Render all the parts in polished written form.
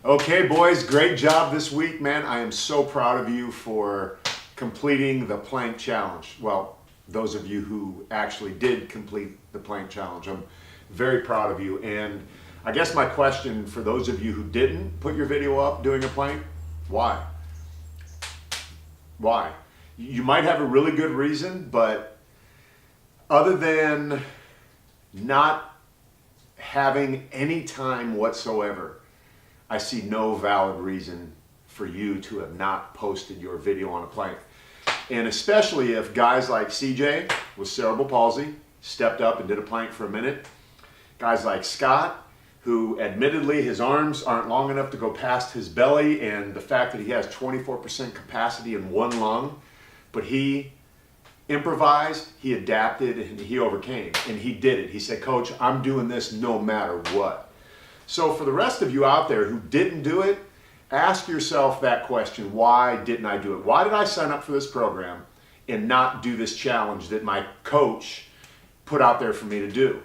Okay, boys, great job this week, man. I am so proud of you for completing the plank challenge. Well, those of you who actually did complete the plank challenge, I'm very proud of you. And I guess my question for those of you who didn't put your video up doing a plank, why? Why? You might have a really good reason, but other than not having any time whatsoever, I see no valid reason for you to have not posted your video on a plank. And especially if guys like CJ with cerebral palsy stepped up and did a plank for a minute. Guys like Scott, who admittedly his arms aren't long enough to go past his belly, and the fact that he has 24% capacity in one lung, but he improvised, he adapted, and he overcame, and he did it. He said, Coach, I'm doing this no matter what. So for the rest of you out there who didn't do it, ask yourself that question: why didn't I do it? Why did I sign up for this program and not do this challenge that my coach put out there for me to do?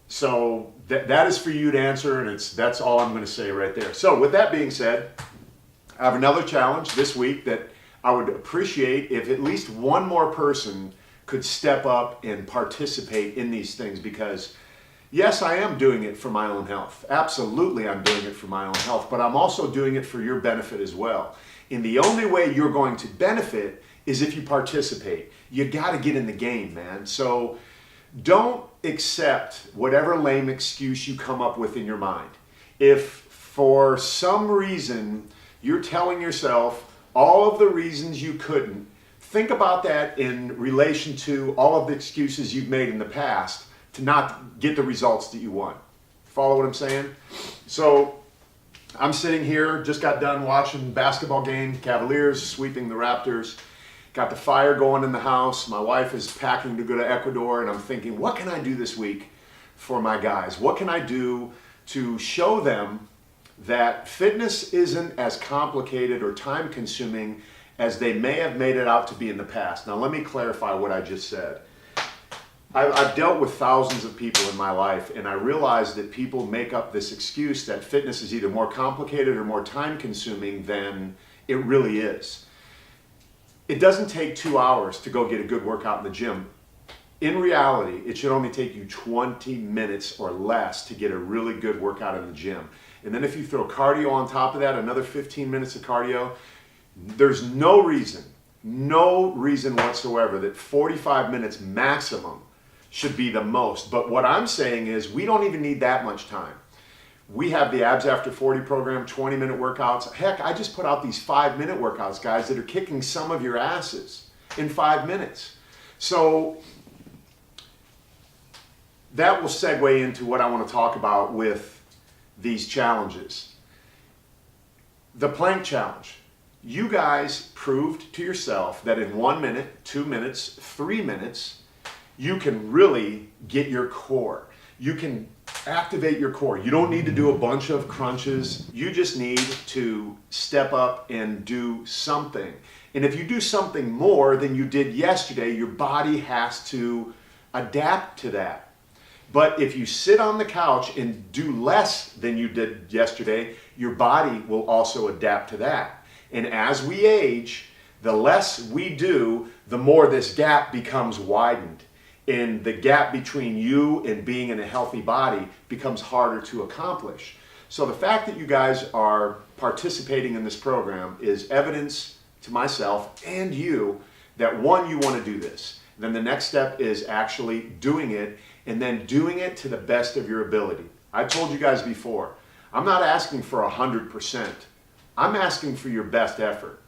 So that is for you to answer, and that's all I'm going to say right there. So with that being said, I have another challenge this week that I would appreciate if at least one more person could step up and participate in these things, because yes, I am doing it for my own health. Absolutely, I'm doing it for my own health, but I'm also doing it for your benefit as well. And the only way you're going to benefit is if you participate. You got to get in the game, man. So don't accept whatever lame excuse you come up with in your mind. If for some reason you're telling yourself all of the reasons you couldn't, think about that in relation to all of the excuses you've made in the past to not get the results that you want. Follow what I'm saying? So I'm sitting here, just got done watching basketball game, Cavaliers sweeping the Raptors. Got the fire going in the house. My wife is packing to go to Ecuador, and I'm thinking, what can I do this week for my guys? What can I do to show them that fitness isn't as complicated or time consuming as they may have made it out to be in the past? Now let me clarify what I just said. I've dealt with thousands of people in my life, and I realize that people make up this excuse that fitness is either more complicated or more time consuming than it really is. It doesn't take 2 hours to go get a good workout in the gym. In reality, it should only take you 20 minutes or less to get a really good workout in the gym. And then if you throw cardio on top of that, another 15 minutes of cardio, there's no reason whatsoever that 45 minutes maximum should be the most. But what I'm saying is we don't even need that much time. We have the Abs After 40 program, 20-minute workouts. Heck, I just put out these 5-minute workouts, guys, that are kicking some of your asses in 5 minutes. So that will segue into what I want to talk about with these challenges. The plank challenge. You guys proved to yourself that in 1 minute, 2 minutes, 3 minutes, you can really get your core. You can activate your core. You don't need to do a bunch of crunches. You just need to step up and do something. And if you do something more than you did yesterday, your body has to adapt to that. But if you sit on the couch and do less than you did yesterday, your body will also adapt to that. And as we age, the less we do, the more this gap becomes widened. And the gap between you and being in a healthy body becomes harder to accomplish. So the fact that you guys are participating in this program is evidence to myself and you that, one, you want to do this. And then the next step is actually doing it, and then doing it to the best of your ability. I told you guys before, I'm not asking for 100%. I'm asking for your best effort.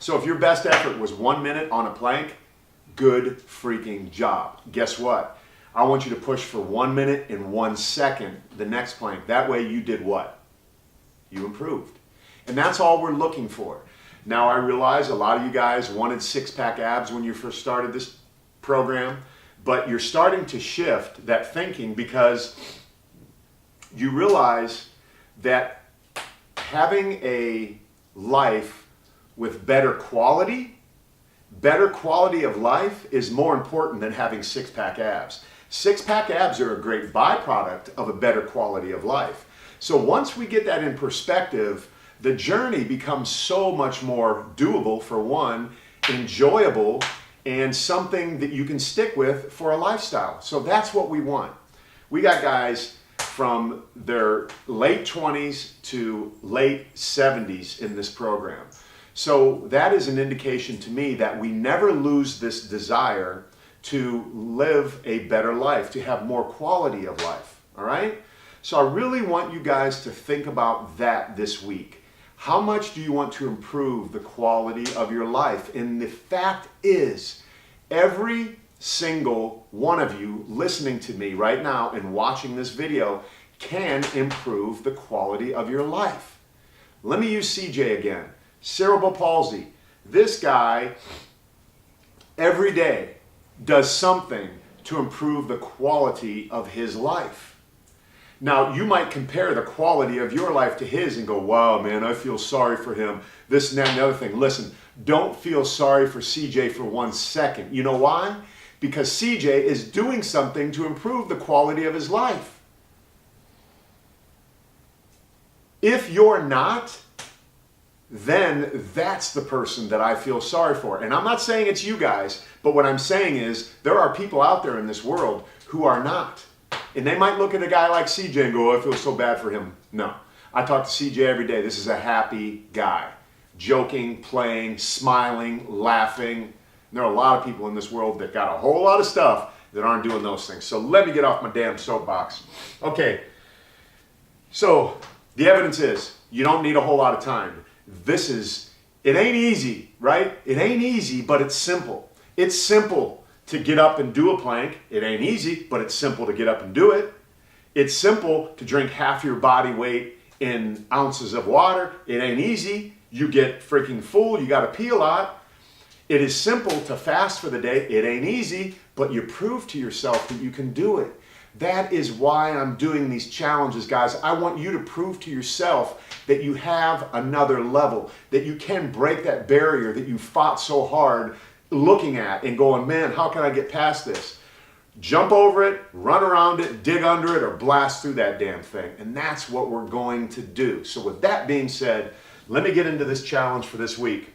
So if your best effort was 1 minute on a plank, good freaking job. Guess what? I want you to push for 1 minute and 1 second the next plank. That way you did what? You improved. And that's all we're looking for. Now I realize a lot of you guys wanted six-pack abs when you first started this program, but you're starting to shift that thinking because you realize that having a life with better quality of life is more important than having six-pack abs. Six-pack abs are a great byproduct of a better quality of life. So once we get that in perspective, the journey becomes so much more doable, for one, enjoyable, and something that you can stick with for a lifestyle. So that's what we want. We got guys from their late 20s to late 70s in this program. So that is an indication to me that we never lose this desire to live a better life, to have more quality of life, all right? So I really want you guys to think about that this week. How much do you want to improve the quality of your life? And the fact is, every single one of you listening to me right now and watching this video can improve the quality of your life. Let me use CJ again. Cerebral palsy. This guy, every day, does something to improve the quality of his life. Now, you might compare the quality of your life to his and go, wow, man, I feel sorry for him, this and that and the other thing. Listen, don't feel sorry for CJ for 1 second. You know why? Because CJ is doing something to improve the quality of his life. If you're not, then that's the person that I feel sorry for. And I'm not saying it's you guys, but what I'm saying is there are people out there in this world who are not. And they might look at a guy like CJ and go, oh, I feel so bad for him. No. I talk to CJ every day. This is a happy guy. Joking, playing, smiling, laughing. And there are a lot of people in this world that got a whole lot of stuff that aren't doing those things. So let me get off my damn soapbox. Okay. So the evidence is you don't need a whole lot of time. It ain't easy, right? It ain't easy, but it's simple. It's simple to get up and do a plank. It ain't easy, but it's simple to get up and do it. It's simple to drink half your body weight in ounces of water. It ain't easy. You get freaking full. You got to pee a lot. It is simple to fast for the day. It ain't easy, but you prove to yourself that you can do it. That is why I'm doing these challenges, guys. I want you to prove to yourself that you have another level, that you can break that barrier that you fought so hard looking at and going, man, how can I get past this? Jump over it, run around it, dig under it, or blast through that damn thing. And that's what we're going to do. So with that being said, let me get into this challenge for this week.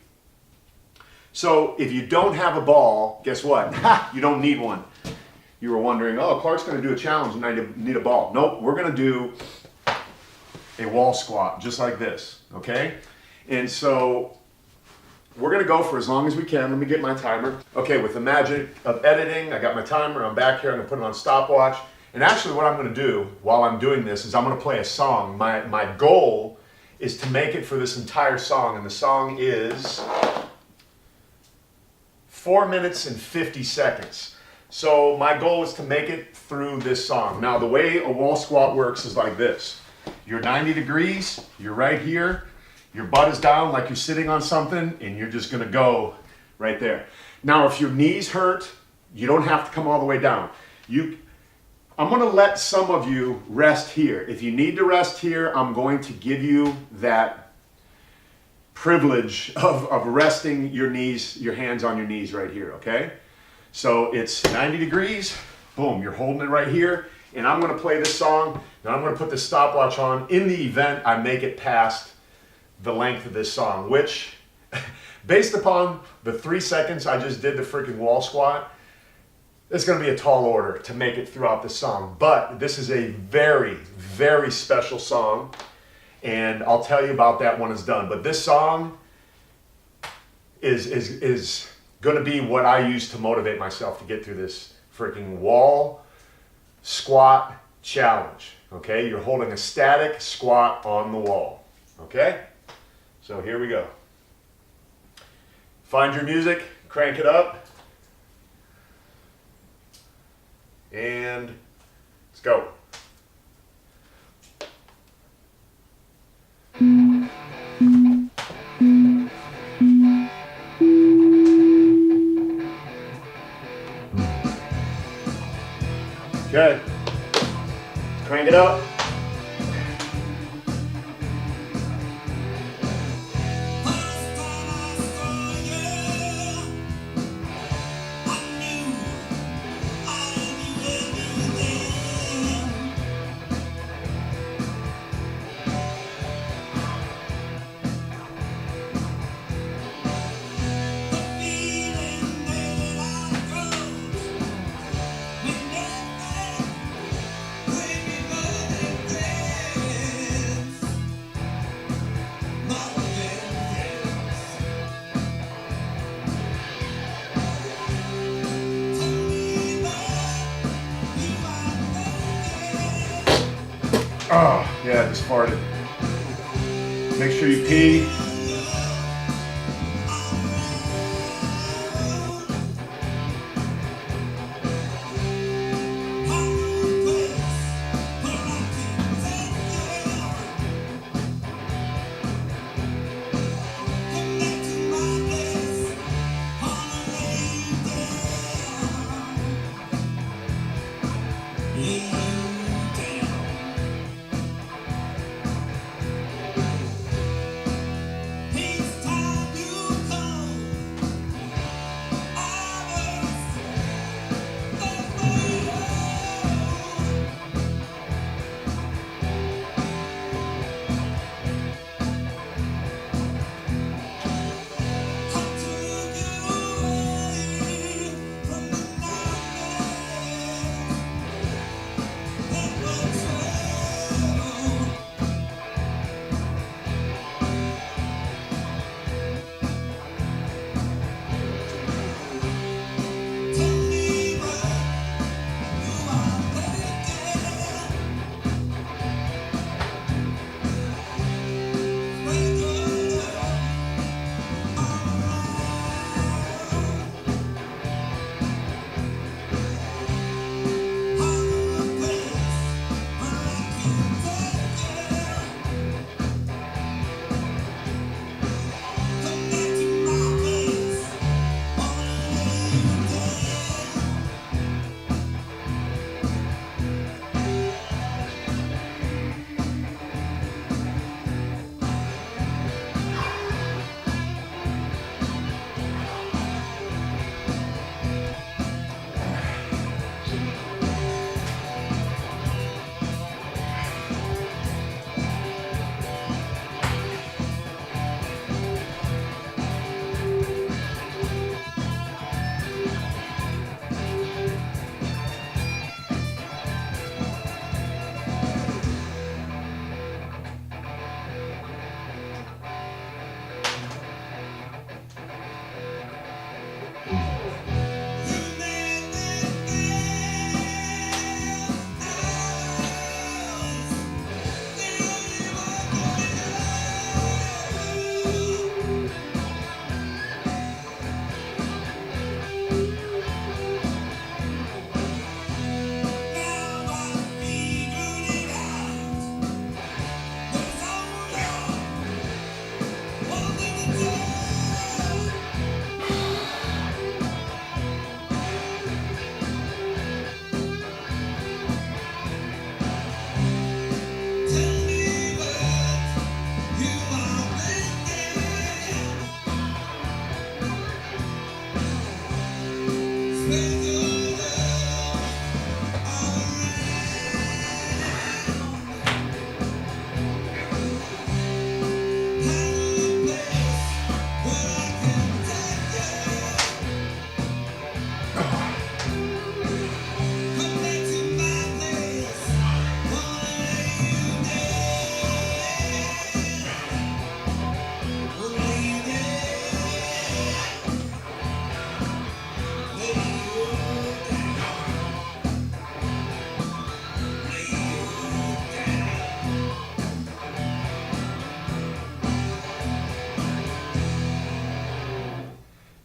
So if you don't have a ball, guess what? You don't need one. You were wondering, oh, Clark's going to do a challenge and I need a ball. Nope, we're going to do a wall squat just like this, okay? And so we're going to go for as long as we can. Let me get my timer. Okay, with the magic of editing, I got my timer. I'm back here. I'm going to put it on stopwatch. And actually what I'm going to do while I'm doing this is I'm going to play a song. My goal is to make it for this entire song. And the song is 4 minutes and 50 seconds. So my goal is to make it through this song. Now the way a wall squat works is like this. You're 90 degrees, you're right here, your butt is down like you're sitting on something, and you're just gonna go right there. Now if your knees hurt, you don't have to come all the way down. I'm gonna let some of you rest here. If you need to rest here, I'm going to give you that privilege of resting your knees, your hands on your knees right here, okay? So it's 90 degrees, boom, you're holding it right here, and I'm gonna play this song, and I'm gonna put this stopwatch on in the event I make it past the length of this song, which, based upon the 3 seconds I just did the freaking wall squat, it's gonna be a tall order to make it throughout the song. But this is a very, very special song, and I'll tell you about that when it's done. But this song is going to be what I use to motivate myself to get through this freaking wall squat challenge. Okay, you're holding a static squat on the wall. Okay, so here we go. Find your music, crank it up, and let's go. Okay, crank it up. Oh, yeah, I just farted. Make sure you pee.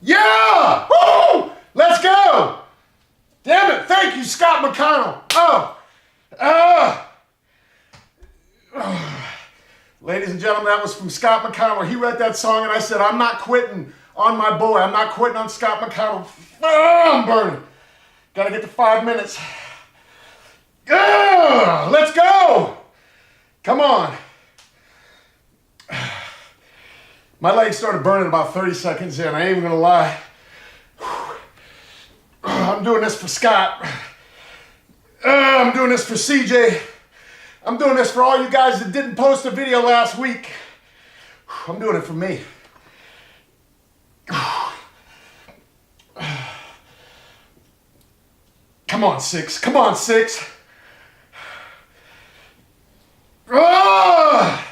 Yeah! Woo! Let's go! Damn it! Thank you, Scott McConnell. Ladies and gentlemen, that was from Scott McConnell. He wrote that song, and I said, I'm not quitting on my boy. I'm not quitting on Scott McConnell. I'm burning. Gotta get to 5 minutes. Let's go! Come on. My legs started burning about 30 seconds in. I ain't even gonna lie. I'm doing this for Scott. I'm doing this for CJ. I'm doing this for all you guys that didn't post a video last week. I'm doing it for me. Come on, 6. Come on, 6. Ah!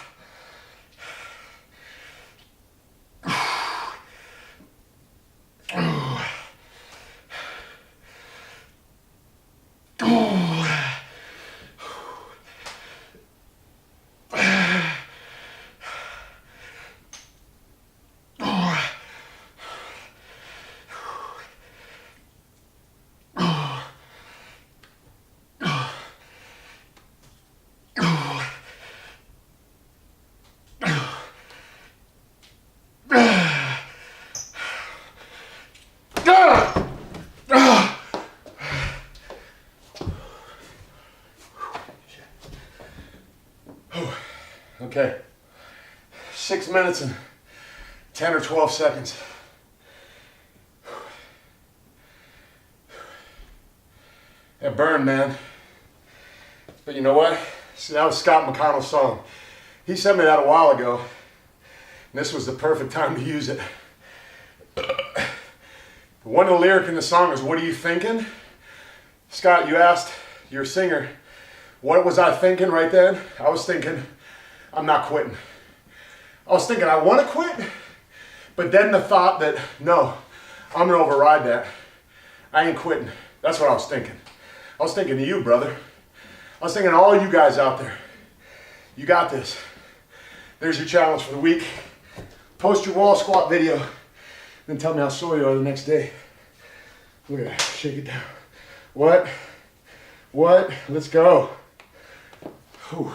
Okay. 6 minutes and 10 or 12 seconds. That burned, man. But you know what? See, that was Scott McConnell's song. He sent me that a while ago, and this was the perfect time to use it. One of the lyrics in the song is, "What are you thinking?" Scott, you asked your singer, what was I thinking right then? I was thinking, I'm not quitting. I was thinking I want to quit, but then the thought that, no, I'm going to override that. I ain't quitting. That's what I was thinking. I was thinking of you, brother. I was thinking of all you guys out there. You got this. There's your challenge for the week. Post your wall squat video, then tell me how sore you are the next day. Look at that. Shake it down. What? Let's go. Whew.